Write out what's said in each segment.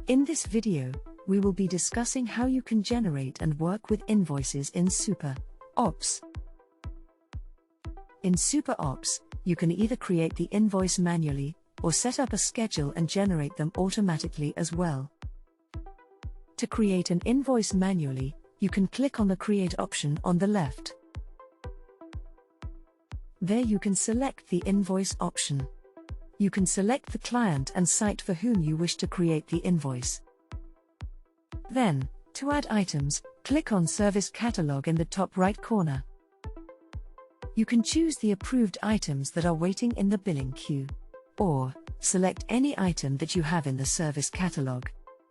In this video, we will be discussing how you can generate and work with invoices in superops. In superops, you can either create the invoice manually, or set up a schedule and generate them automatically as well. To create an invoice manually, you can click on the Create option on the left. There you can select the invoice option. You can select the client and site for whom you wish to create the invoice. Then, to add items, click on Service Catalog in the top right corner. You can choose the approved items that are waiting in the billing queue, or select any item that you have in the Service Catalog.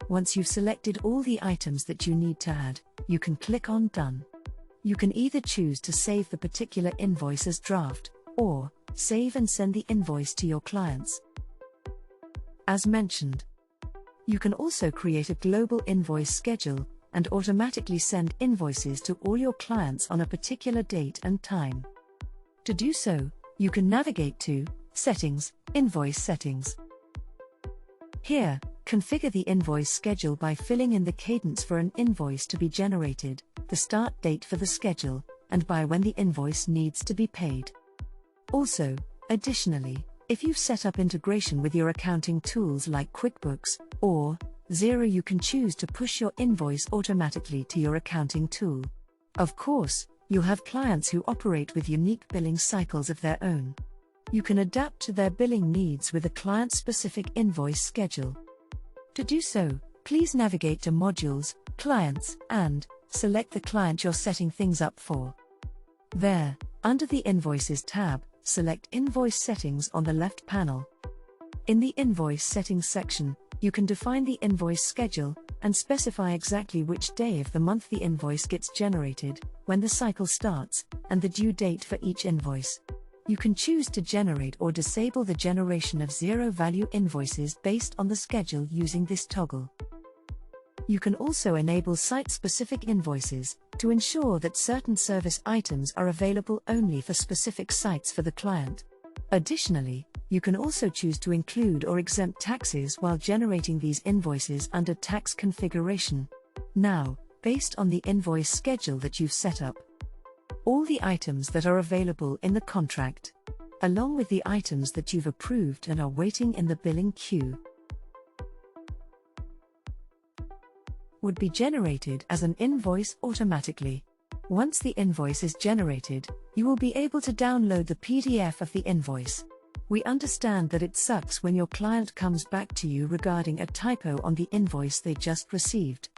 Once you've selected all the items that you need to add, you can click on Done. You can either choose to save the particular invoice as draft, or save and send the invoice to your clients. As mentioned, you can also create a global invoice schedule and automatically send invoices to all your clients on a particular date and time. To do so, you can navigate to Settings, Invoice Settings. Here, configure the invoice schedule by filling in the cadence for an invoice to be generated, the start date for the schedule, and by when the invoice needs to be paid. Also, additionally, if you've set up integration with your accounting tools like QuickBooks or Xero, you can choose to push your invoice automatically to your accounting tool. Of course, you'll have clients who operate with unique billing cycles of their own. You can adapt to their billing needs with a client-specific invoice schedule. To do so, please navigate to Modules, Clients, and select the client you're setting things up for. There, under the Invoices tab, select Invoice Settings on the left panel. In the Invoice Settings section, you can define the invoice schedule and specify exactly which day of the month the invoice gets generated, when the cycle starts, and the due date for each invoice. You can choose to generate or disable the generation of zero-value invoices based on the schedule using this toggle. You can also enable site-specific invoices to ensure that certain service items are available only for specific sites for the client. Additionally, you can also choose to include or exempt taxes while generating these invoices under tax configuration. Now, based on the invoice schedule that you've set up, all the items that are available in the contract, along with the items that you've approved and are waiting in the billing queue, would be generated as an invoice automatically. Once the invoice is generated, you will be able to download the PDF of the invoice. We understand that it sucks when your client comes back to you regarding a typo on the invoice they just received.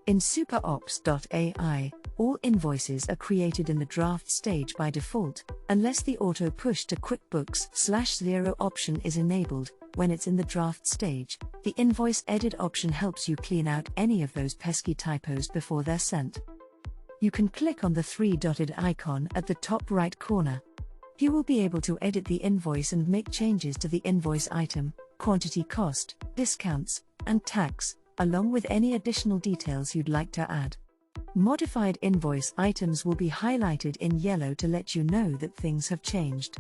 In superops.ai, all invoices are created in the draft stage by default, unless the auto push to QuickBooks/Xero option is enabled. When it's in the draft stage, the invoice edit option helps you clean out any of those pesky typos before they're sent. You can click on the three-dotted icon at the top right corner. You will be able to edit the invoice and make changes to the invoice item, quantity, cost, discounts, and tax, along with any additional details you'd like to add. Modified invoice items will be highlighted in yellow to let you know that things have changed.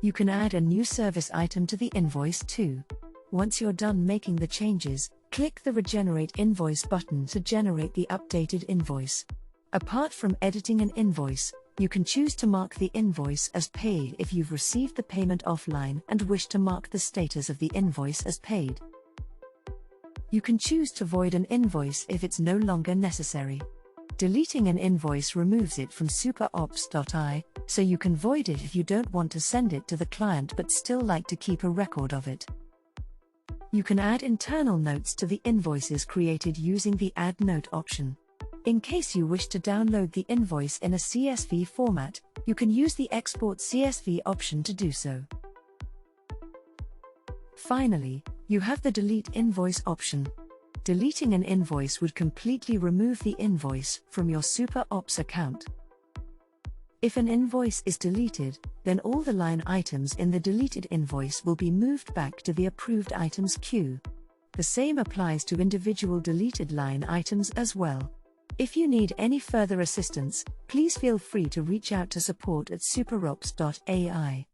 You can add a new service item to the invoice too. Once you're done making the changes, click the Regenerate Invoice button to generate the updated invoice. Apart from editing an invoice, you can choose to mark the invoice as paid if you've received the payment offline and wish to mark the status of the invoice as paid. You can choose to void an invoice if it's no longer necessary. Deleting an invoice removes it from superops.ai, so you can void it if you don't want to send it to the client but still like to keep a record of it. You can add internal notes to the invoices created using the Add Note option. In case you wish to download the invoice in a CSV format, you can use the Export CSV option to do so. Finally, you have the Delete Invoice option. Deleting an invoice would completely remove the invoice from your superops account. If an invoice is deleted, then all the line items in the deleted invoice will be moved back to the approved items queue. The same applies to individual deleted line items as well. If you need any further assistance, please feel free to reach out to support@superops.ai.